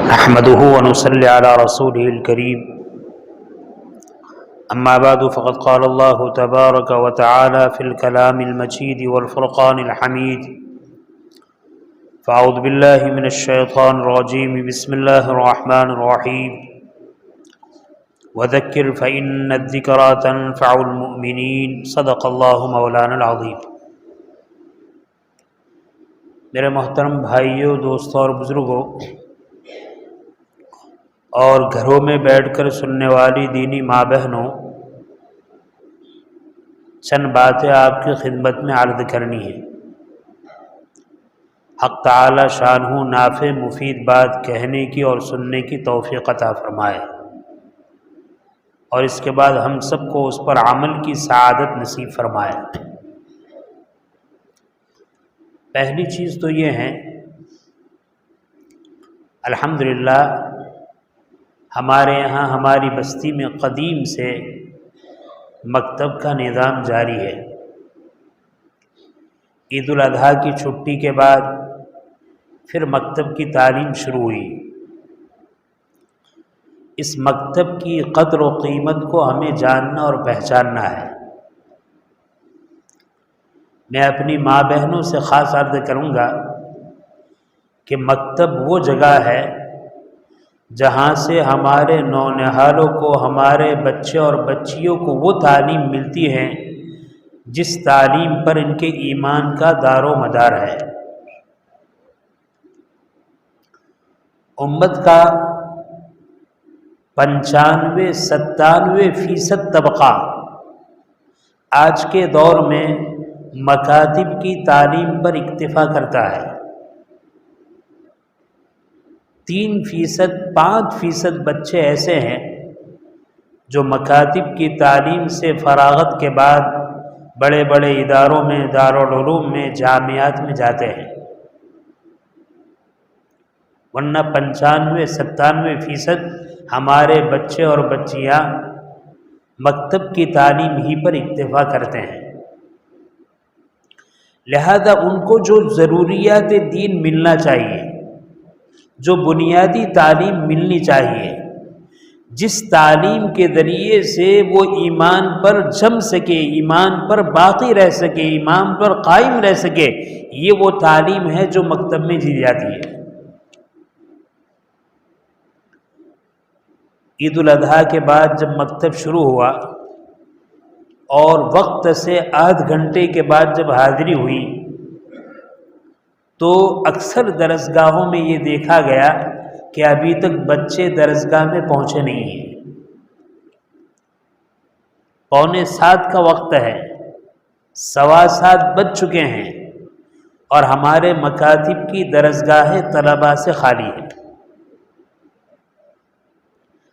نحمده ونصلي على رسوله الكريم أما بعد فقد قال الله تبارك وتعالى في الكلام المجيد والفرقان الحميد فأعوذ بالله من الشيطان الرجيم بسم الله الرحمن الرحيم وذكر فإن الذكرى تنفع المؤمنين صدق الله مولانا العظيم۔ میرے محترم بھائیوں، دوستوں اور بزرگوں اور گھروں میں بیٹھ کر سننے والی دینی ماں بہنوں، چند باتیں آپ کی خدمت میں عرض کرنی ہے۔ حق تعالی شانہ نافع مفید بات کہنے کی اور سننے کی توفیق عطا فرمائے، اور اس کے بعد ہم سب کو اس پر عمل کی سعادت نصیب فرمائے۔ پہلی چیز تو یہ ہے، الحمدللہ ہمارے یہاں ہماری بستی میں قدیم سے مکتب کا نظام جاری ہے۔ عید الاضحیٰ کی چھٹی کے بعد پھر مکتب کی تعلیم شروع ہوئی۔ اس مکتب کی قدر و قیمت کو ہمیں جاننا اور پہچاننا ہے۔ میں اپنی ماں بہنوں سے خاص عرض کروں گا کہ مکتب وہ جگہ ہے جہاں سے ہمارے نونہالوں کو، ہمارے بچے اور بچیوں کو وہ تعلیم ملتی ہے جس تعلیم پر ان کے ایمان کا دار و مدار ہے۔ امت کا 95-97% طبقہ آج کے دور میں مکاتب کی تعلیم پر اکتفا کرتا ہے۔ 3-5% بچے ایسے ہیں جو مکاتب کی تعلیم سے فراغت کے بعد بڑے بڑے اداروں میں، دارالعلوم میں، جامعات میں جاتے ہیں، ورنہ 95-97% ہمارے بچے اور بچیاں مکتب کی تعلیم ہی پر اکتفا کرتے ہیں۔ لہذا ان کو جو ضروریات دین ملنا چاہیے، جو بنیادی تعلیم ملنی چاہیے، جس تعلیم کے ذریعے سے وہ ایمان پر جم سکے، ایمان پر باقی رہ سکے، ایمان پر قائم رہ سکے، یہ وہ تعلیم ہے جو مکتب میں دی جاتی ہے۔ عید الاضحیٰ کے بعد جب مکتب شروع ہوا اور وقت سے آدھ گھنٹے کے بعد جب حاضری ہوئی تو اکثر درسگاہوں میں یہ دیکھا گیا کہ ابھی تک بچے درسگاہ میں پہنچے نہیں ہیں۔ 6:45 کا وقت ہے، 7:15 بج چکے ہیں، اور ہمارے مکاتب کی درسگاہیں طلباء سے خالی ہیں۔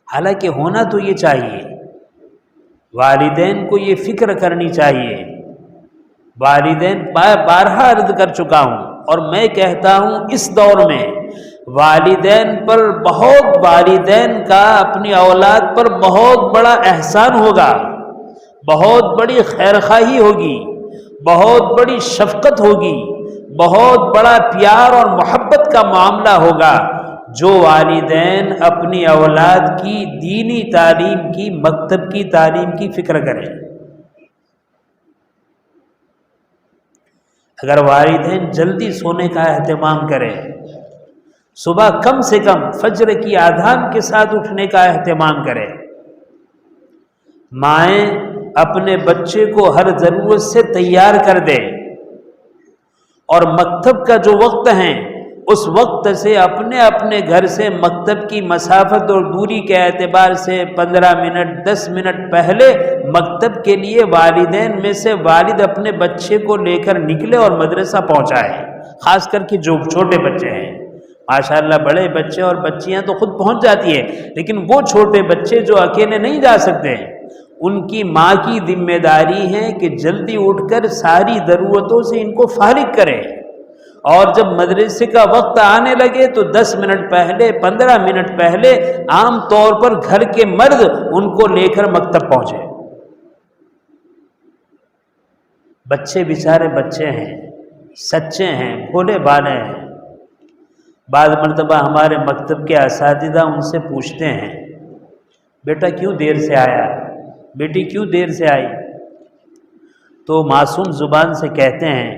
حالانکہ ہونا تو یہ چاہیے، والدین کو یہ فکر کرنی چاہیے۔ والدین بارہا عرض کر چکا ہوں اور میں کہتا ہوں اس دور میں والدین کا اپنی اولاد پر بہت بڑا احسان ہوگا، بہت بڑی خیرخواہی ہوگی، بہت بڑی شفقت ہوگی، بہت بڑا پیار اور محبت کا معاملہ ہوگا جو والدین اپنی اولاد کی دینی تعلیم کی، مکتب کی تعلیم کی فکر کریں۔ اگر والدین جلدی سونے کا اہتمام کریں، صبح کم سے کم فجر کی آذان کے ساتھ اٹھنے کا اہتمام کریں، مائیں اپنے بچے کو ہر ضرورت سے تیار کر دیں، اور مکتب کا جو وقت ہے اس وقت سے اپنے گھر سے مکتب کی مسافت اور دوری کے اعتبار سے 15 منٹ 10 منٹ پہلے مکتب کے لیے والدین میں سے والد اپنے بچے کو لے کر نکلے اور مدرسہ پہنچائے۔ خاص کر کے جو چھوٹے بچے ہیں، ماشاءاللہ بڑے بچے اور بچیاں تو خود پہنچ جاتی ہیں، لیکن وہ چھوٹے بچے جو اکیلے نہیں جا سکتے ہیں، ان کی ماں کی ذمہ داری ہے کہ جلدی اٹھ کر ساری ضرورتوں سے ان کو فارغ کرے، اور جب مدرسے کا وقت آنے لگے تو 10 منٹ پہلے، 15 منٹ پہلے عام طور پر گھر کے مرد ان کو لے کر مکتب پہنچے۔ بچے بیچارے بچے ہیں، سچے ہیں، بھولے بالے ہیں، بعض مرتبہ ہمارے مکتب کے اساتذہ ان سے پوچھتے ہیں بیٹا کیوں دیر سے آیا، بیٹی کیوں دیر سے آئی، تو معصوم زبان سے کہتے ہیں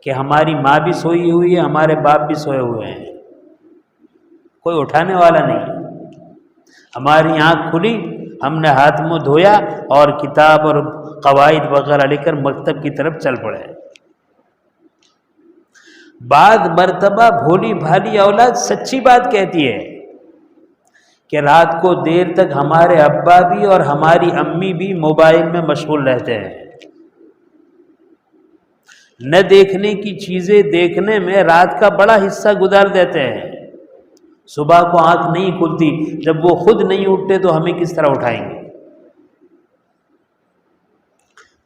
کہ ہماری ماں بھی سوئی ہوئی ہے، ہمارے باپ بھی سوئے ہوئے ہیں، کوئی اٹھانے والا نہیں۔ ہماری آنکھ کھلی، ہم نے ہاتھ منہ دھویا اور کتاب اور قواعد وغیرہ لے کر مکتب کی طرف چل پڑے۔ بعض مرتبہ بھولی بھالی اولاد سچی بات کہتی ہے کہ رات کو دیر تک ہمارے ابا بھی اور ہماری امی بھی موبائل میں مشغول رہتے ہیں، نہ دیکھنے کی چیزیں دیکھنے میں رات کا بڑا حصہ گزار دیتے ہیں، صبح کو آنکھ نہیں کھلتی، جب وہ خود نہیں اٹھتے تو ہمیں کس طرح اٹھائیں گے؟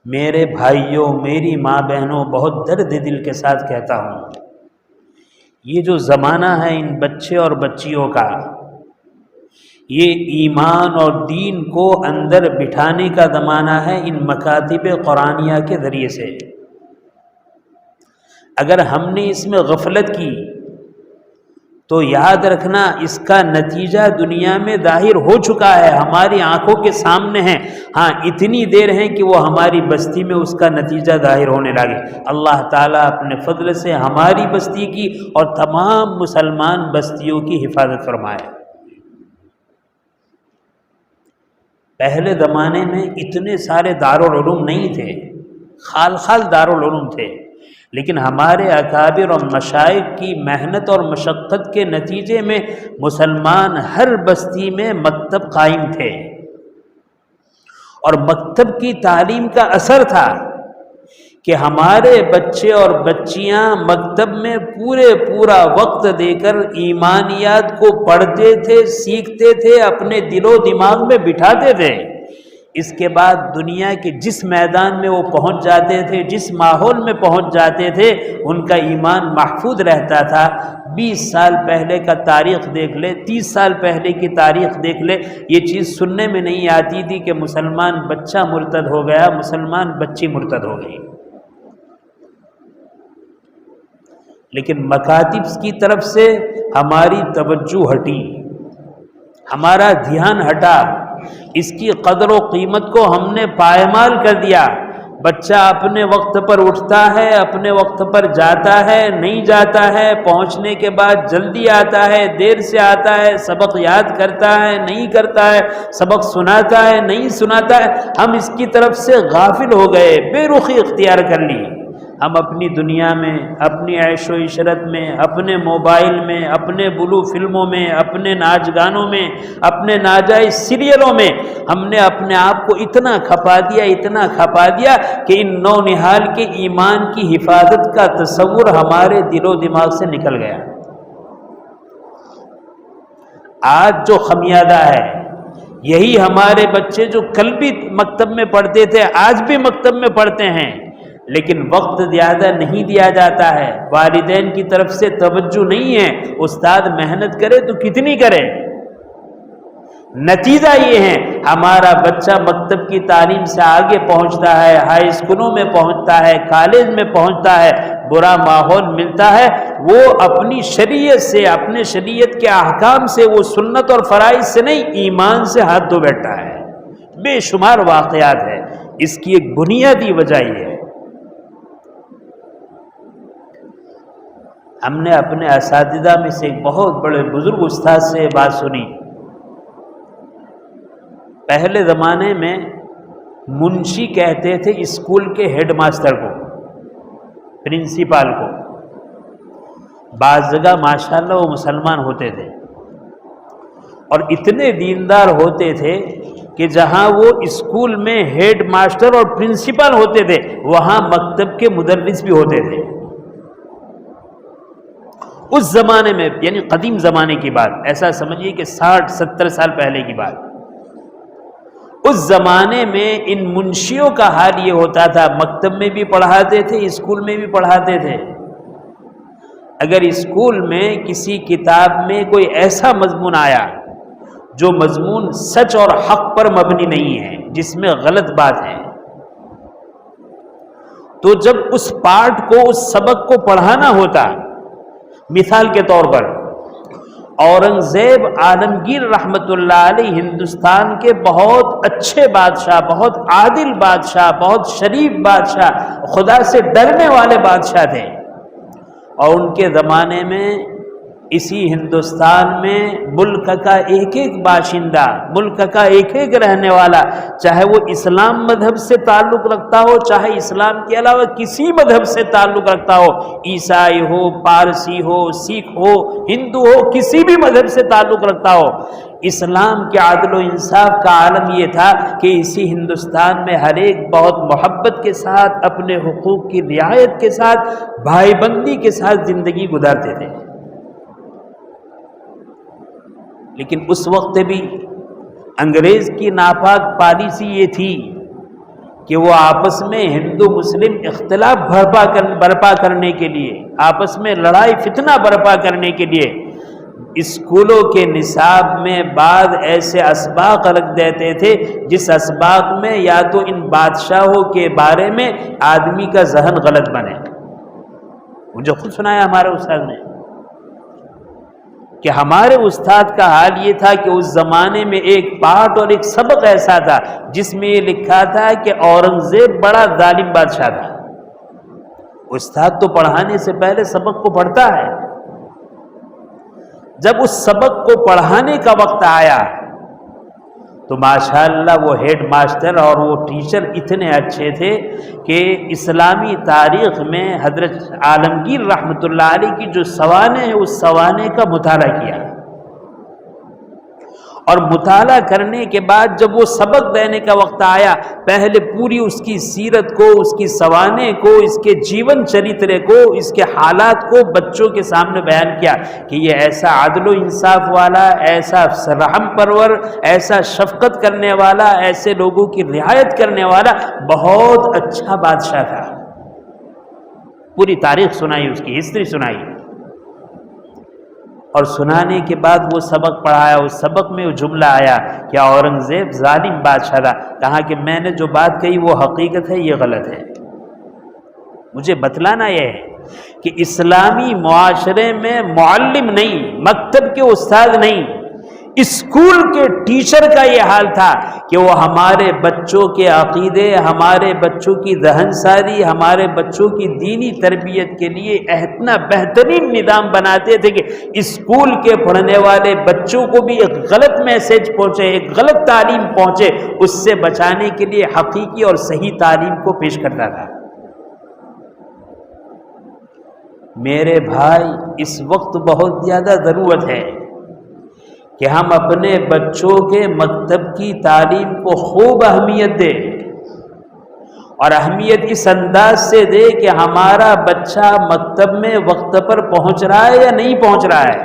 میرے بھائیوں، میری ماں بہنوں، بہت درد دل کے ساتھ کہتا ہوں، یہ جو زمانہ ہے ان بچے اور بچیوں کا، یہ ایمان اور دین کو اندر بٹھانے کا زمانہ ہے ان مکاتب قرآنیہ کے ذریعے سے۔ اگر ہم نے اس میں غفلت کی تو یاد رکھنا اس کا نتیجہ دنیا میں ظاہر ہو چکا ہے، ہماری آنکھوں کے سامنے ہے، ہاں اتنی دیر ہے کہ وہ ہماری بستی میں اس کا نتیجہ ظاہر ہونے لگے۔ اللہ تعالیٰ اپنے فضل سے ہماری بستی کی اور تمام مسلمان بستیوں کی حفاظت فرمائے۔ پہلے زمانے میں اتنے سارے دارالعلوم نہیں تھے، خال خال دارالعلوم تھے، لیکن ہمارے اکابر اور مشائخ کی محنت اور مشقت کے نتیجے میں مسلمان ہر بستی میں مکتب قائم تھے، اور مکتب کی تعلیم کا اثر تھا کہ ہمارے بچے اور بچیاں مکتب میں پورا وقت دے کر ایمانیات کو پڑھتے تھے، سیکھتے تھے، اپنے دل و دماغ میں بٹھاتے تھے۔ اس کے بعد دنیا کے جس میدان میں وہ پہنچ جاتے تھے، جس ماحول میں پہنچ جاتے تھے، ان کا ایمان محفوظ رہتا تھا۔ 20 سال پہلے کا تاریخ دیکھ لے، 30 سال پہلے کی تاریخ دیکھ لے، یہ چیز سننے میں نہیں آتی تھی کہ مسلمان بچہ مرتد ہو گیا، مسلمان بچی مرتد ہو گئی۔ لیکن مکاتب کی طرف سے ہماری توجہ ہٹی، ہمارا دھیان ہٹا، اس کی قدر و قیمت کو ہم نے پائمال کر دیا۔ بچہ اپنے وقت پر اٹھتا ہے، اپنے وقت پر جاتا ہے، نہیں جاتا ہے، پہنچنے کے بعد جلدی آتا ہے، دیر سے آتا ہے، سبق یاد کرتا ہے، نہیں کرتا ہے، سبق سناتا ہے، نہیں سناتا ہے۔ ہم اس کی طرف سے غافل ہو گئے، بے رخی اختیار کر لی۔ ہم اپنی دنیا میں، اپنی عیش و عشرت میں، اپنے موبائل میں، اپنے بلو فلموں میں، اپنے ناچ گانوں میں، اپنے ناجائز سیریلوں میں ہم نے اپنے آپ کو اتنا کھپا دیا کہ ان نو نہال کے ایمان کی حفاظت کا تصور ہمارے دل و دماغ سے نکل گیا۔ آج جو خمیازہ ہے، یہی ہمارے بچے جو کل بھی مکتب میں پڑھتے تھے آج بھی مکتب میں پڑھتے ہیں، لیکن وقت زیادہ نہیں دیا جاتا ہے، والدین کی طرف سے توجہ نہیں ہے۔ استاد محنت کرے تو کتنی کرے؟ نتیجہ یہ ہے ہمارا بچہ مکتب کی تعلیم سے آگے پہنچتا ہے، ہائی اسکولوں میں پہنچتا ہے، کالج میں پہنچتا ہے، برا ماحول ملتا ہے، وہ اپنی شریعت سے، اپنے شریعت کے احکام سے، وہ سنت اور فرائض سے نہیں، ایمان سے ہاتھ دھو بیٹھا ہے۔ بے شمار واقعات ہے، اس کی ایک بنیادی وجہ یہ ہے۔ ہم نے اپنے اساتذہ میں سے ایک بہت بڑے بزرگ استاد سے یہ بات سنی۔ پہلے زمانے میں منشی کہتے تھے اسکول کے ہیڈ ماسٹر کو، پرنسپل کو۔ بعض جگہ ماشاءاللہ وہ مسلمان ہوتے تھے اور اتنے دیندار ہوتے تھے کہ جہاں وہ اسکول میں ہیڈ ماسٹر اور پرنسپل ہوتے تھے وہاں مکتب کے مدرس بھی ہوتے تھے۔ اس زمانے میں، یعنی قدیم زمانے کی بات، ایسا سمجھیے کہ 60-70 سال پہلے کی بات، اس زمانے میں ان منشیوں کا حال یہ ہوتا تھا، مکتب میں بھی پڑھاتے تھے، اسکول میں بھی پڑھاتے تھے۔ اگر اسکول میں کسی کتاب میں کوئی ایسا مضمون آیا جو مضمون سچ اور حق پر مبنی نہیں ہے، جس میں غلط بات ہے، تو جب اس پارٹ کو، اس سبق کو پڑھانا ہوتا، مثال کے طور پر اورنگزیب عالمگیر رحمت اللہ علیہ ہندوستان کے بہت اچھے بادشاہ، بہت عادل بادشاہ، بہت شریف بادشاہ، خدا سے ڈرنے والے بادشاہ تھے، اور ان کے زمانے میں اسی ہندوستان میں ملک کا ایک ایک باشندہ، ملک کا ایک ایک رہنے والا، چاہے وہ اسلام مذہب سے تعلق رکھتا ہو، چاہے اسلام کے علاوہ کسی مذہب سے تعلق رکھتا ہو، عیسائی ہو، پارسی ہو، سکھ ہو، ہندو ہو، کسی بھی مذہب سے تعلق رکھتا ہو، اسلام کے عدل و انصاف کا عالم یہ تھا کہ اسی ہندوستان میں ہر ایک بہت محبت کے ساتھ، اپنے حقوق کی رعایت کے ساتھ، بھائی بندی کے ساتھ زندگی گزارتے تھے۔ لیکن اس وقت بھی انگریز کی ناپاک پالیسی یہ تھی کہ وہ آپس میں ہندو مسلم اختلاف برپا کرنے کے لیے، آپس میں لڑائی فتنہ برپا کرنے کے لیے اسکولوں کے نصاب میں بعض ایسے اسباق رکھ دیتے تھے جس اسباق میں یا تو ان بادشاہوں کے بارے میں آدمی کا ذہن غلط بنے۔ مجھے خود سنایا ہمارے استاد نے کہ ہمارے استاد کا حال یہ تھا کہ اس زمانے میں ایک پارٹ اور ایک سبق ایسا تھا جس میں یہ لکھا تھا کہ اورنگزیب بڑا ظالم بادشاہ تھا۔ استاد تو پڑھانے سے پہلے سبق کو پڑھتا ہے، جب اس سبق کو پڑھانے کا وقت آیا تو ماشاءاللہ وہ ہیڈ ماسٹر اور وہ ٹیچر اتنے اچھے تھے کہ اسلامی تاریخ میں حضرت عالمگیر رحمت اللہ علیہ کی جو سوانح ہے اس سوانح کا مطالعہ کیا، اور مطالعہ کرنے کے بعد جب وہ سبق دینے کا وقت آیا، پہلے پوری اس کی سیرت کو، اس کی سوانح کو، اس کے جیون چریتر کو، اس کے حالات کو بچوں کے سامنے بیان کیا کہ یہ ایسا عدل و انصاف والا، ایسا رحم پرور، ایسا شفقت کرنے والا، ایسے لوگوں کی رعایت کرنے والا بہت اچھا بادشاہ تھا۔ پوری تاریخ سنائی، اس کی ہسٹری سنائی، اور سنانے کے بعد وہ سبق پڑھایا۔ اس سبق میں وہ جملہ آیا کہ اورنگزیب ظالم بادشاہ تھا۔ کہا کہ میں نے جو بات کہی وہ حقیقت ہے، یہ غلط ہے۔ مجھے بتلانا یہ ہے کہ اسلامی معاشرے میں معلم نہیں، مکتب کے استاد نہیں، اسکول کے ٹیچر کا یہ حال تھا کہ وہ ہمارے بچوں کے عقیدے، ہمارے بچوں کی ذہن سازی، ہمارے بچوں کی دینی تربیت کے لیے اتنا بہترین نظام بناتے تھے کہ اسکول کے پڑھنے والے بچوں کو بھی ایک غلط میسج پہنچے، ایک غلط تعلیم پہنچے، اس سے بچانے کے لیے حقیقی اور صحیح تعلیم کو پیش کرتا تھا۔ میرے بھائی، اس وقت بہت زیادہ ضرورت ہے کہ ہم اپنے بچوں کے مکتب کی تعلیم کو خوب اہمیت دیں، اور اہمیت اس انداز سے دے کہ ہمارا بچہ مکتب میں وقت پر پہنچ رہا ہے یا نہیں پہنچ رہا ہے،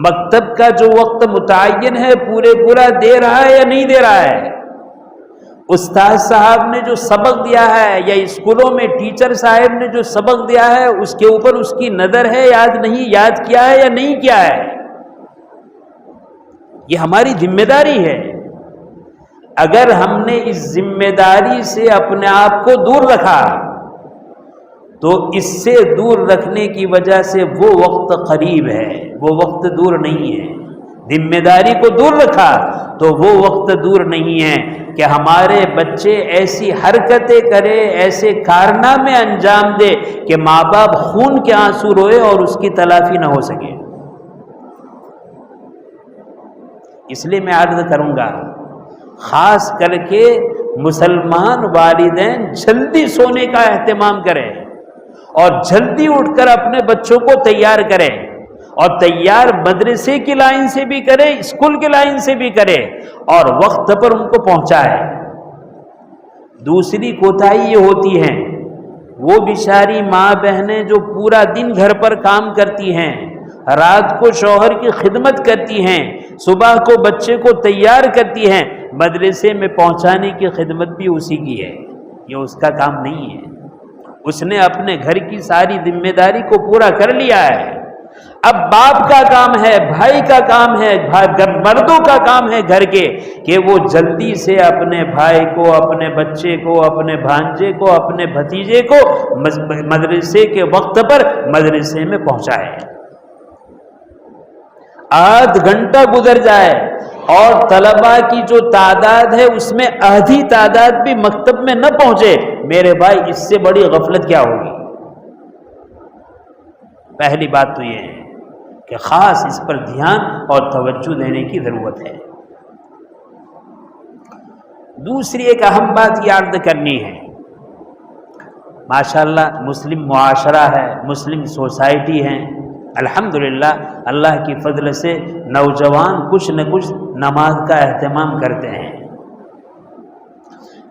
مکتب کا جو وقت متعین ہے پورا دے رہا ہے یا نہیں دے رہا ہے، استاد صاحب نے جو سبق دیا ہے یا اسکولوں میں ٹیچر صاحب نے جو سبق دیا ہے اس کے اوپر اس کی نظر ہے، یاد کیا ہے یا نہیں کیا ہے۔ یہ ہماری ذمہ داری ہے۔ اگر ہم نے اس ذمہ داری سے اپنے آپ کو دور رکھا تو اس سے دور رکھنے کی وجہ سے وہ وقت قریب ہے، وہ وقت دور نہیں ہے۔ ذمہ داری کو دور رکھا تو وہ وقت دور نہیں ہے کہ ہمارے بچے ایسی حرکتیں کرے، ایسے کارنامے انجام دے کہ ماں باپ خون کے آنسو روئے اور اس کی تلافی نہ ہو سکے۔ اس لیے میں عرض کروں گا، خاص کر کے مسلمان والدین جلدی سونے کا اہتمام کریں اور جلدی اٹھ کر اپنے بچوں کو تیار کریں، اور تیار مدرسے کی لائن سے بھی کرے، اسکول کی لائن سے بھی کرے، اور وقت پر ان کو پہنچائے۔ دوسری کوتاہی یہ ہوتی ہے، وہ بیچاری ماں بہنیں جو پورا دن گھر پر کام کرتی ہیں، رات کو شوہر کی خدمت کرتی ہیں، صبح کو بچے کو تیار کرتی ہیں، مدرسے میں پہنچانے کی خدمت بھی اسی کی ہے، یہ اس کا کام نہیں ہے۔ اس نے اپنے گھر کی ساری ذمہ داری کو پورا کر لیا ہے۔ اب باپ کا کام ہے، بھائی کا کام ہے، مردوں کا کام ہے گھر کے کہ وہ جلدی سے اپنے بھائی کو، اپنے بچے کو، اپنے بھانجے کو، اپنے بھتیجے کو مدرسے کے وقت پر مدرسے میں پہنچائے۔ آدھ گھنٹہ گزر جائے اور طلباء کی جو تعداد ہے اس میں آدھی تعداد بھی مکتب میں نہ پہنچے، میرے بھائی اس سے بڑی غفلت کیا ہوگی؟ پہلی بات تو یہ ہے کہ خاص اس پر دھیان اور توجہ دینے کی ضرورت ہے۔ دوسری ایک اہم بات یہ عرض کرنی ہے، ماشاءاللہ مسلم معاشرہ ہے، مسلم سوسائٹی ہے، الحمدللہ اللہ کی فضل سے نوجوان کچھ نہ کچھ نماز کا اہتمام کرتے ہیں۔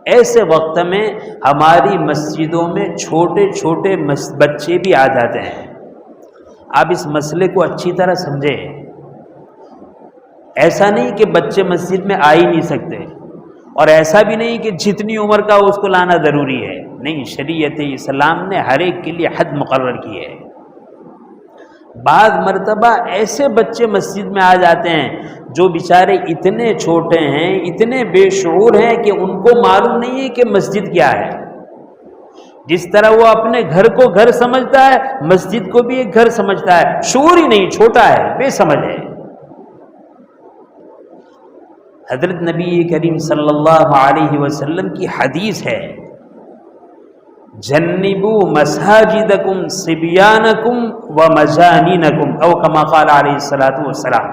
ایسے وقت میں ہماری مسجدوں میں چھوٹے چھوٹے بچے بھی آ جاتے ہیں۔ آپ اس مسئلے کو اچھی طرح سمجھیں، ایسا نہیں کہ بچے مسجد میں آ ہی نہیں سکتے، اور ایسا بھی نہیں کہ جتنی عمر کا اس کو لانا ضروری ہے، نہیں، شریعت اسلام نے ہر ایک کے لیے حد مقرر کی ہے۔ بعض مرتبہ ایسے بچے مسجد میں آ جاتے ہیں جو بیچارے اتنے چھوٹے ہیں، اتنے بے شعور ہیں کہ ان کو معلوم نہیں ہے کہ مسجد کیا ہے۔ جس طرح وہ اپنے گھر کو گھر سمجھتا ہے، مسجد کو بھی ایک گھر سمجھتا ہے، شعور ہی نہیں، چھوٹا ہے، بے سمجھ ہے۔ حضرت نبی کریم صلی اللہ علیہ وسلم کی حدیث ہے، جنبوا مساجدکم صبیانکم ومجانینکم، او کما قال علیہ الصلوۃ والسلام،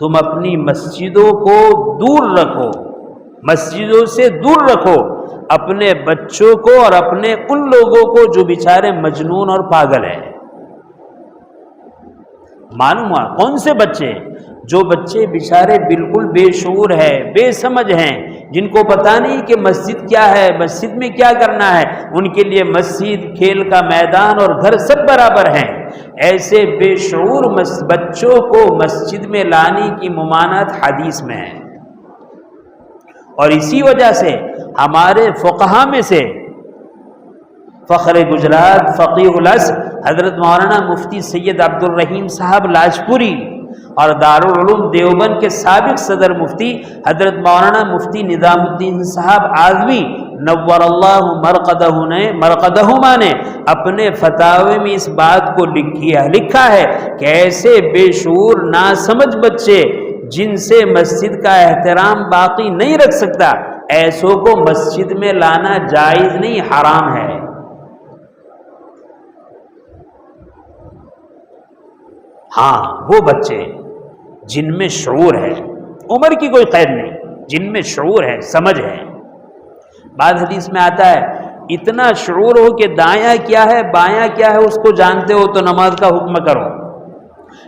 تم اپنی مسجدوں کو دور رکھو، مسجدوں سے دور رکھو اپنے بچوں کو اور اپنے ان لوگوں کو جو بیچارے مجنون اور پاگل ہیں۔ معلوم ہوا کون سے بچے؟ جو بچے بیچارے بالکل بے شعور ہے، بے سمجھ ہیں، جن کو پتہ نہیں کہ مسجد کیا ہے، مسجد میں کیا کرنا ہے، ان کے لیے مسجد، کھیل کا میدان اور گھر سب برابر ہیں۔ ایسے بے شعور بچوں کو مسجد میں لانے کی ممانعت حدیث میں ہے، اور اسی وجہ سے ہمارے فقہا میں سے فخر گجرات، فقیہ العصر حضرت مولانا مفتی سید عبد الرحیم صاحب لاجپوری اور دارالعلوم دیوبند کے سابق صدر مفتی حضرت مولانا مفتی نظام الدین صاحب آزمی نور اللہ مرقدہما نے اپنے فتاوی میں اس بات کو لکھا ہے کہ ایسے بے شعور ناسمجھ بچے جن سے مسجد کا احترام باقی نہیں رکھ سکتا، ایسوں کو مسجد میں لانا جائز نہیں، حرام ہے۔ ہاں، وہ بچے جن میں شعور ہے، عمر کی کوئی قید نہیں، جن میں شعور ہے، سمجھ ہے۔ بعض حدیث میں آتا ہے اتنا شعور ہو کہ دایاں کیا ہے بایاں کیا ہے اس کو جانتے ہو تو نماز کا حکم کرو،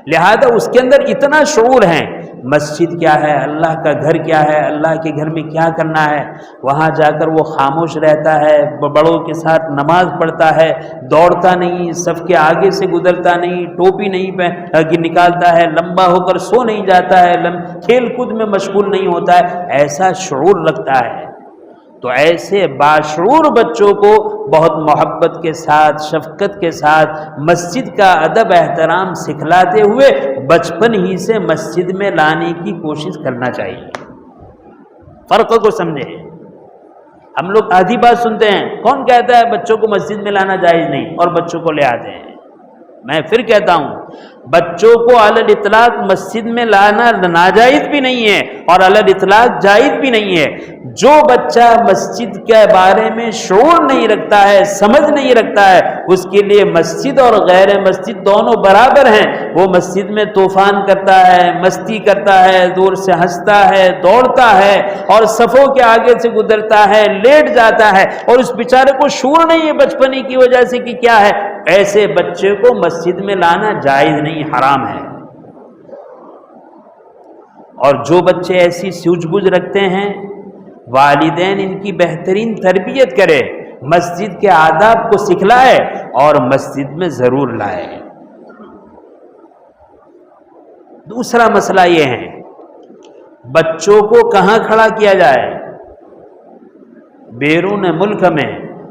لہذا اس کے اندر اتنا شعور ہے، مسجد کیا ہے، اللہ کا گھر کیا ہے، اللہ کے گھر میں کیا کرنا ہے، وہاں جا کر وہ خاموش رہتا ہے، بڑوں کے ساتھ نماز پڑھتا ہے، دوڑتا نہیں، صف کے آگے سے گزرتا نہیں، ٹوپی نہیں نکالتا ہے، لمبا ہو کر سو نہیں جاتا ہے، کھیل کود میں مشغول نہیں ہوتا ہے، ایسا شعور رکھتا ہے۔ تو ایسے باشعور بچوں کو بہت محبت کے ساتھ، شفقت کے ساتھ مسجد کا ادب احترام سکھلاتے ہوئے بچپن ہی سے مسجد میں لانے کی کوشش کرنا چاہیے۔ فرق کو سمجھیں۔ ہم لوگ آدھی بات سنتے ہیں، کون کہتا ہے بچوں کو مسجد میں لانا جائز نہیں، اور بچوں کو لے آتے ہیں۔ میں پھر کہتا ہوں، بچوں کو علی الاطلاق مسجد میں لانا ناجائز بھی نہیں ہے اور علی الاطلاق جائز بھی نہیں ہے۔ جو بچہ مسجد کے بارے میں شعور نہیں رکھتا ہے، سمجھ نہیں رکھتا ہے، اس کے لیے مسجد اور غیر مسجد دونوں برابر ہیں۔ وہ مسجد میں طوفان کرتا ہے، مستی کرتا ہے، دور سے ہنستا ہے، دوڑتا ہے اور صفوں کے آگے سے گزرتا ہے، لیٹ جاتا ہے، اور اس بیچارے کو شعور نہیں ہے بچپنے کی وجہ سے کہ کیا ہے۔ ایسے بچے کو مسجد میں لانا جائز نہیں، حرام ہے۔ اور جو بچے ایسی سوجھ بوجھ رکھتے ہیں، والدین ان کی بہترین تربیت کرے، مسجد کے آداب کو سکھلائے اور مسجد میں ضرور لائے۔ دوسرا مسئلہ یہ ہے، بچوں کو کہاں کھڑا کیا جائے؟ بیرون ملک میں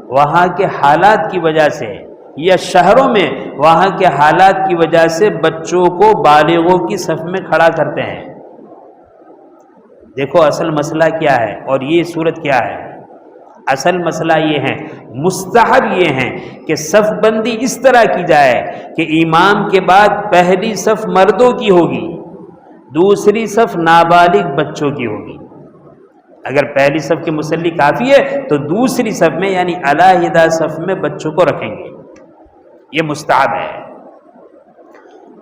وہاں کے حالات کی وجہ سے، یا شہروں میں وہاں کے حالات کی وجہ سے بچوں کو بالغوں کی صف میں کھڑا کرتے ہیں۔ دیکھو اصل مسئلہ کیا ہے اور یہ صورت کیا ہے۔ اصل مسئلہ یہ ہے، مستحب یہ ہے کہ صف بندی اس طرح کی جائے کہ امام کے بعد پہلی صف مردوں کی ہوگی، دوسری صف نابالغ بچوں کی ہوگی۔ اگر پہلی صف کے مصلی کافی ہے تو دوسری صف میں یعنی علیحدہ صف میں بچوں کو رکھیں گے، یہ مستحب ہے۔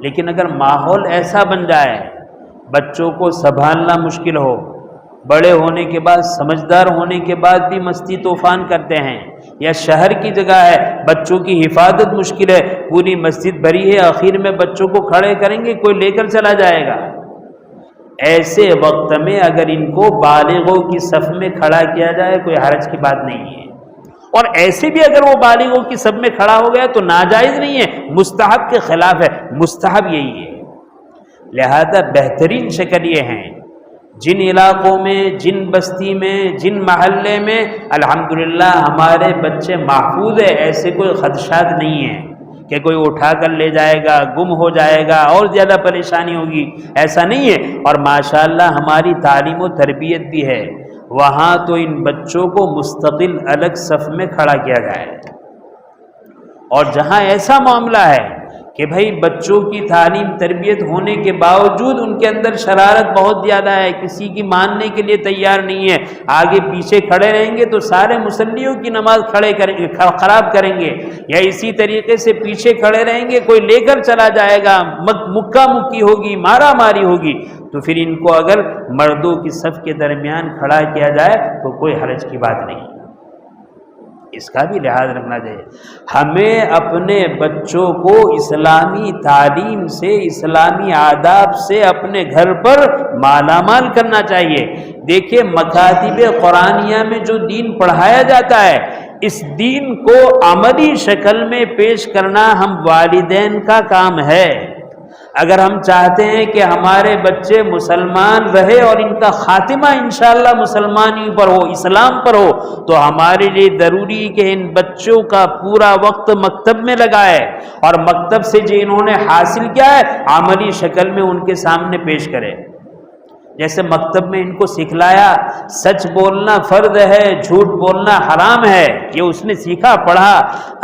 لیکن اگر ماحول ایسا بن جائے بچوں کو سنبھالنا مشکل ہو، بڑے ہونے کے بعد سمجھدار ہونے کے بعد بھی مستی طوفان کرتے ہیں، یا شہر کی جگہ ہے بچوں کی حفاظت مشکل ہے، پوری مسجد بھری ہے، آخر میں بچوں کو کھڑے کریں گے، کوئی لے کر چلا جائے گا، ایسے وقت میں اگر ان کو بالغوں کی صف میں کھڑا کیا جائے کوئی حرج کی بات نہیں ہے، اور ایسے بھی اگر وہ بالغوں کی صف میں کھڑا ہو گیا تو ناجائز نہیں ہے، مستحب کے خلاف ہے، مستحب یہی ہے۔ لہذا بہترین شکل یہ ہے جن علاقوں میں، جن بستی میں، جن محلے میں الحمدللہ ہمارے بچے محفوظ ہیں، ایسے کوئی خدشات نہیں ہیں کہ کوئی اٹھا کر لے جائے گا، گم ہو جائے گا اور زیادہ پریشانی ہوگی، ایسا نہیں ہے۔ اور ماشاءاللہ ہماری تعلیم و تربیت بھی ہے، وہاں تو ان بچوں کو مستقل الگ صف میں کھڑا کیا جائے، اور جہاں ایسا معاملہ ہے کہ بھئی بچوں کی تعلیم تربیت ہونے کے باوجود ان کے اندر شرارت بہت زیادہ ہے، کسی کی ماننے کے لیے تیار نہیں ہے، آگے پیچھے کھڑے رہیں گے تو سارے مصلیوں کی نماز خراب کریں گے، یا اسی طریقے سے پیچھے کھڑے رہیں گے، کوئی لے کر چلا جائے گا، مکہ مکی ہوگی، مارا ماری ہوگی، تو پھر ان کو اگر مردوں کی صف کے درمیان کھڑا کیا جائے تو کوئی حرج کی بات نہیں، اس کا بھی لحاظ رکھنا چاہیے۔ ہمیں اپنے بچوں کو اسلامی تعلیم سے، اسلامی آداب سے اپنے گھر پر مالا مال کرنا چاہیے۔ دیکھیے مکاتب قرآنیہ میں جو دین پڑھایا جاتا ہے، اس دین کو عملی شکل میں پیش کرنا ہم والدین کا کام ہے۔ اگر ہم چاہتے ہیں کہ ہمارے بچے مسلمان رہے اور ان کا خاتمہ انشاءاللہ مسلمانی پر ہو، اسلام پر ہو، تو ہمارے لیے ضروری کہ ان بچوں کا پورا وقت مکتب میں لگائے، اور مکتب سے جو انہوں نے حاصل کیا ہے عملی شکل میں ان کے سامنے پیش کرے۔ جیسے مکتب میں ان کو سکھلایا سچ بولنا فرض ہے، جھوٹ بولنا حرام ہے، یہ اس نے سیکھا پڑھا،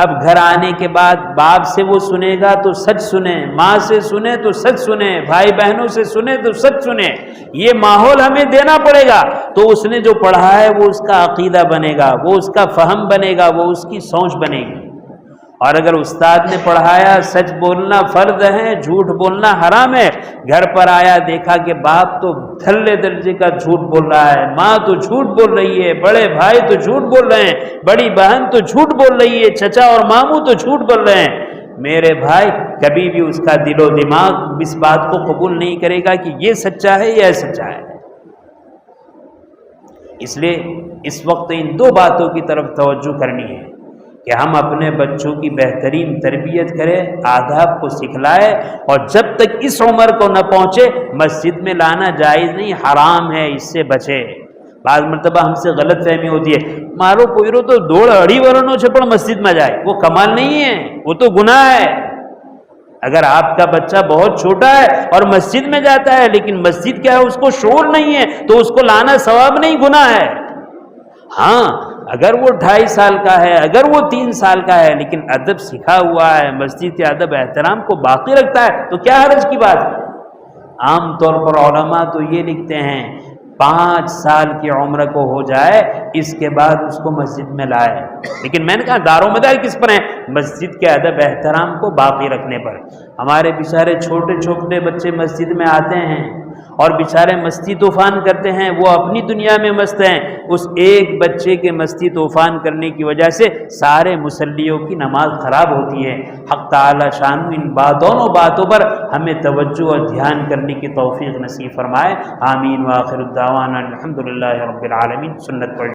اب گھر آنے کے بعد باپ سے وہ سنے گا تو سچ سنے، ماں سے سنے تو سچ سنے، بھائی بہنوں سے سنے تو سچ سنے، یہ ماحول ہمیں دینا پڑے گا، تو اس نے جو پڑھا ہے وہ اس کا عقیدہ بنے گا، وہ اس کا فہم بنے گا، وہ اس کی سوچ بنے گی۔ اور اگر استاد نے پڑھایا سچ بولنا فرض ہے، جھوٹ بولنا حرام ہے، گھر پر آیا دیکھا کہ باپ تو تھلے درجے کا جھوٹ بول رہا ہے، ماں تو جھوٹ بول رہی ہے، بڑے بھائی تو جھوٹ بول رہے ہیں، بڑی بہن تو جھوٹ بول رہی ہے، چچا اور ماموں تو جھوٹ بول رہے ہیں، میرے بھائی کبھی بھی اس کا دل و دماغ اس بات کو قبول نہیں کرے گا کہ یہ سچا ہے یا سچا ہے۔ اس لیے اس وقت ان دو باتوں کی طرف توجہ کرنی ہے کہ ہم اپنے بچوں کی بہترین تربیت کریں، آداب کو سکھلائے، اور جب تک اس عمر کو نہ پہنچے مسجد میں لانا جائز نہیں، حرام ہے، اس سے بچے۔ بعض مرتبہ ہم سے غلط فہمی ہوتی ہے، مارو پوئرو تو دوڑ اڑی ورنو چھپڑ مسجد میں جائے، وہ کمال نہیں ہے، وہ تو گناہ ہے۔ اگر آپ کا بچہ بہت چھوٹا ہے اور مسجد میں جاتا ہے لیکن مسجد کیا ہے اس کو شور نہیں ہے تو اس کو لانا ثواب نہیں، گناہ ہے۔ ہاں اگر وہ 2.5 سال کا ہے، اگر وہ 3 سال کا ہے، لیکن ادب سکھا ہوا ہے، مسجد کے ادب احترام کو باقی رکھتا ہے تو کیا حرج کی بات ہے۔ عام طور پر علماء تو یہ لکھتے ہیں 5 سال کی عمر کو ہو جائے اس کے بعد اس کو مسجد میں لائے، لیکن میں نے کہا دار و مدار کس پر ہے؟ مسجد کے ادب احترام کو باقی رکھنے پر۔ ہمارے بیچارے چھوٹے چھوٹے بچے مسجد میں آتے ہیں اور بیچارے مستی طوفان کرتے ہیں، وہ اپنی دنیا میں مست ہیں، اس ایک بچے کے مستی طوفان کرنے کی وجہ سے سارے مصلیوں کی نماز خراب ہوتی ہے۔ حق تعالی شان ان دونوں باتوں پر ہمیں توجہ اور دھیان کرنے کی توفیق نصیب فرمائے، آمین۔ وآخر الدعوانا الحمدللہ رب العالمین۔ سنت پڑھ